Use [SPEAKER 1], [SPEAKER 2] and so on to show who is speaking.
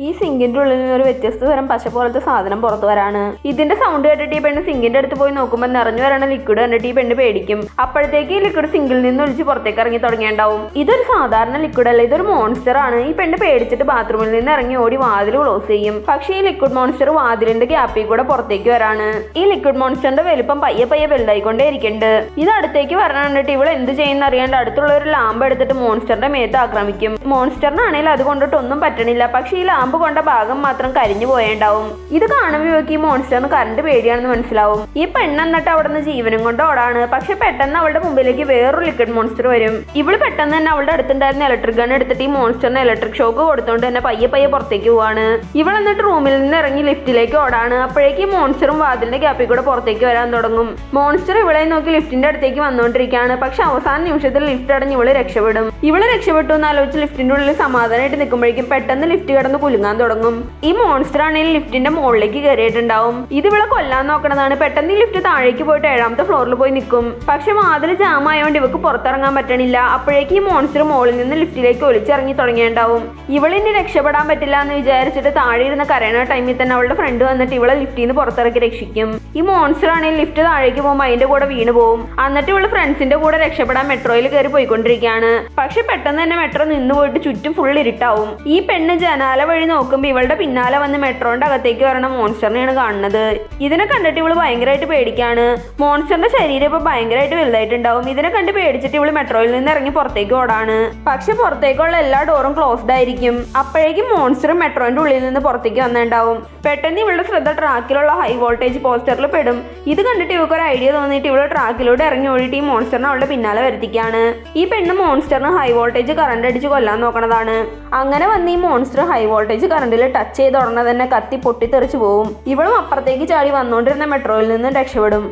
[SPEAKER 1] ഈ സിങ്കിന്റെ ഉള്ളിൽ നിന്ന് ഒരു വ്യത്യസ്ത തരം പശ പോലത്തെ സാധനം പുറത്തു വരാണ്. ഇതിന്റെ സൗണ്ട് കേട്ടിട്ട് ഈ പെണ്ണ് സിങ്കിന്റെ അടുത്ത് പോയി നോക്കുമ്പോൾ നിറഞ്ഞു വരണ ലിക്വിഡ് കണ്ടിട്ട് ഈ പെണ്ണ് പേടിക്കും. അപ്പോഴത്തേക്ക് ഈ ലിക്വിഡ് സിങ്കിൽ നിന്ന് ഒഴിച്ച് പുറത്തേക്ക് ഇറങ്ങി തുടങ്ങിയിട്ടുണ്ടാവും. ഇതൊരു സാധാരണ ലിക്വിഡ് അല്ല, ഇതൊരു മോൺസ്റ്റർ ആണ്. ഈ പെണ്ണ് പേടിച്ചിട്ട് ബാത്റൂമിൽ നിന്ന് ഇറങ്ങി ഓടി വാതിൽ ക്ലോസ് ചെയ്യും. പക്ഷേ ഈ ലിക്വിഡ് മോൺസ്റ്റർ വാതിലിന്റെ ഗ്യാപ്പിൽ കൂടെ പുറത്തേക്ക് വരാണ്. ഈ ലിക്വിഡ് മോൺസ്റ്ററിന്റെ വലിപ്പം പയ്യെ പയ്യെ വലുതായിക്കൊണ്ടേ ഇരിക്കുന്നുണ്ട്. ഇത് അടുത്തേക്ക് വരണം കണ്ടിട്ട് ഇവൾ എന്ത് ചെയ്യുന്ന അറിയാണ്ട് അടുത്തുള്ള ഒരു ലാമ്പ് എടുത്തിട്ട് മോൺസ്റ്ററിന്റെ മേത്ത് ആക്രമിക്കും. മോൺസ്റ്ററിനാണെങ്കിൽ അത് കൊണ്ടിട്ട് ഒന്നും പറ്റണില്ല. പക്ഷെ ഈ ലാമ്പ് കൊണ്ട ഭാഗം മാത്രം കരിഞ്ഞു പോയേണ്ടാവും. ഇത് കാണുമ്പോൾ ഇവർക്ക് ഈ മോൺസ്റ്ററിന് കറണ്ട് പേടിയാണെന്ന് മനസ്സിലാവും. ഈ പെണ്ണ് എന്നിട്ട് അവിടെ നിന്ന് ജീവനും കൊണ്ട് ഓടാണ്. പക്ഷെ പെട്ടെന്ന് അവളുടെ മുമ്പിലേക്ക് വേറൊരു ലിക്വിഡ് മോൺസ്റ്റർ വരും. ഇവള് പെട്ടെന്ന് തന്നെ അവളുടെ അടുത്തുണ്ടായിരുന്ന ഇലക്ട്രിക് ഗൺ എടുത്തിട്ട് ഈ മോൺസ്റ്ററിന് ഇലക്ട്രിക് ഷോക്ക് കൊടുത്തോണ്ട് തന്നെ പയ്യെ പയ്യെ പുറത്തേക്ക് പോവാണ്. ഇവൾ എന്നിട്ട് റൂമിൽ നിന്ന് ഇറങ്ങി ലിഫ്റ്റിലേക്ക് ഓടാണ്. അപ്പോഴേക്കും മോൺസ്റ്ററും വാതിലിന്റെ ഗ്യാപ്പിൽ കൂടെ പുറത്തേക്ക് വരാൻ തുടങ്ങും. മോൺസ്റ്റർ ഇവളെ നോക്കി ലിഫ്റ്റിന്റെ അടുത്തേക്ക് വന്നുകൊണ്ടിരിക്കുകയാണ്. പക്ഷെ അവസാന നിമിഷത്തിൽ ലിഫ്റ്റ് അടഞ്ഞ് ഇവള് രക്ഷപ്പെടും. ഇവള് രക്ഷപ്പെട്ടു എന്ന് ആലോചിച്ച് ലിഫ്റ്റിന്റെ ഉള്ളിൽ സമാധാനമായിട്ട് നിൽക്കുമ്പോഴേക്കും പെട്ടെന്ന് ലിഫ്റ്റ് കിടന്ന് കുലുങ്ങാൻ തുടങ്ങും. ഈ മോൺസ്റ്റർ ആണെങ്കിൽ ലിഫ്റ്റിന്റെ മുകളിലേക്ക് കയറിയിട്ടുണ്ടാവും. ഇത് ഇവളെ കൊല്ലാൻ നോക്കണതാണ്. പെട്ടെന്ന് ഈ ലിഫ്റ്റ് താഴേക്ക് പോയിട്ട് 7ാമത്തെ ഫ്ലോറിൽ പോയി നിൽക്കും. പക്ഷെ വാതിൽ ജാം ആയതുകൊണ്ട് ഇവക്ക് പുറത്തിറങ്ങാൻ പറ്റണില്ല. അപ്പോഴേക്കും ഈ മോൺസ്റ്റർ മുകളിൽ നിന്ന് ലിഫ്റ്റിലേക്ക് ഒളിച്ചിറങ്ങി തുടങ്ങിയിട്ടുണ്ടാവും. ഇവളിനി രക്ഷപ്പെടാൻ പറ്റില്ല എന്ന് വിചാരിച്ചിട്ട് താഴെ ഇരുന്ന് കരയണ ടൈമിൽ തന്നെ അവളുടെ ഫ്രണ്ട് വന്നിട്ട് ഇവളെ ലിഫ്റ്റിൽ നിന്ന് പുറത്തിറക്കി രക്ഷിക്കും. ഈ മോൺസ്റ്റർ ആണെങ്കിൽ ലിഫ്റ്റ് താഴേക്ക് പോകുമ്പോൾ അതിന്റെ കൂടെ വീണ് പോകും. എന്നിട്ട് ഇവള് ഫ്രണ്ട്സിന്റെ കൂടെ രക്ഷപ്പെടാൻ മെട്രോയിൽ കയറി പോയിക്കൊണ്ടിരിക്കുകയാണ്. പക്ഷെ പെട്ടെന്ന് തന്നെ മെട്രോ നിന്ന് പോയിട്ട് ചുറ്റും ഫുൾ ഇരുട്ടാവും. ഈ പെണ്ണ് ജനാല വഴി നോക്കുമ്പോൾ ഇവളുടെ പിന്നാലെ വന്ന് മെട്രോന്റെ അകത്തേക്ക് വരണ മോൺസ്റ്ററിനെയാണ് കാണുന്നത്. ഇതിനെ കണ്ടിട്ട് ഇവള് ഭയങ്കരമായിട്ട് പേടിക്കാണ്. മോൺസ്റ്ററിന്റെ ശരീരം ഇപ്പൊ ഭയങ്കരമായിട്ട് വലുതായിട്ടുണ്ടാവും. ഇതിനെ കണ്ട് പേടിച്ചിട്ട് ഇവള് മെട്രോയിൽ നിന്ന് ഇറങ്ങി പുറത്തേക്ക് ഓടാണ്. പക്ഷെ പുറത്തേക്കുള്ള എല്ലാ ഡോറും ക്ലോസ്ഡ് ആയിരിക്കും. അപ്പോഴേക്കും മോൺസ്റ്റർ മെട്രോന്റെ ഉള്ളിൽ നിന്ന് പുറത്തേക്ക് വന്നിട്ടുണ്ടാവും. പെട്ടെന്ന് ഇവളുടെ ശ്രദ്ധ ട്രാക്കിലുള്ള ഹൈ വോൾട്ടേജ് പോസ്റ്ററിൽ പെടും. ഇത് കണ്ടിട്ട് ഇവൾക്ക് ഒരു ഐഡിയ തോന്നിയിട്ട് ഇവള് ട്രാക്കിലൂടെ ഇറങ്ങി ഓടിയിട്ട് ഈ മോൺസ്റ്ററിനെ അവളുടെ പിന്നാലെ വരുത്തിക്കാണ്. ഈ പെണ്ണ് മോൺസ്റ്ററിന് ഹൈ വോൾട്ടേജ് കറണ്ട് അടിച്ച് കൊല്ലാൻ നോക്കണതാണ്. അങ്ങനെ വന്ന് ഈ മോൺസ്റ്റർ ഹൈ വോൾട്ടേജ് കറണ്ടിൽ ടച്ച് ചെയ്ത് ഉടനെ തന്നെ കത്തി പൊട്ടിത്തെറിച്ച് പോവും. ഇവളും അപ്പുറത്തേക്ക് ചാടി വന്നുകൊണ്ടിരുന്ന മെട്രോയിൽ നിന്ന് രക്ഷപ്പെടും.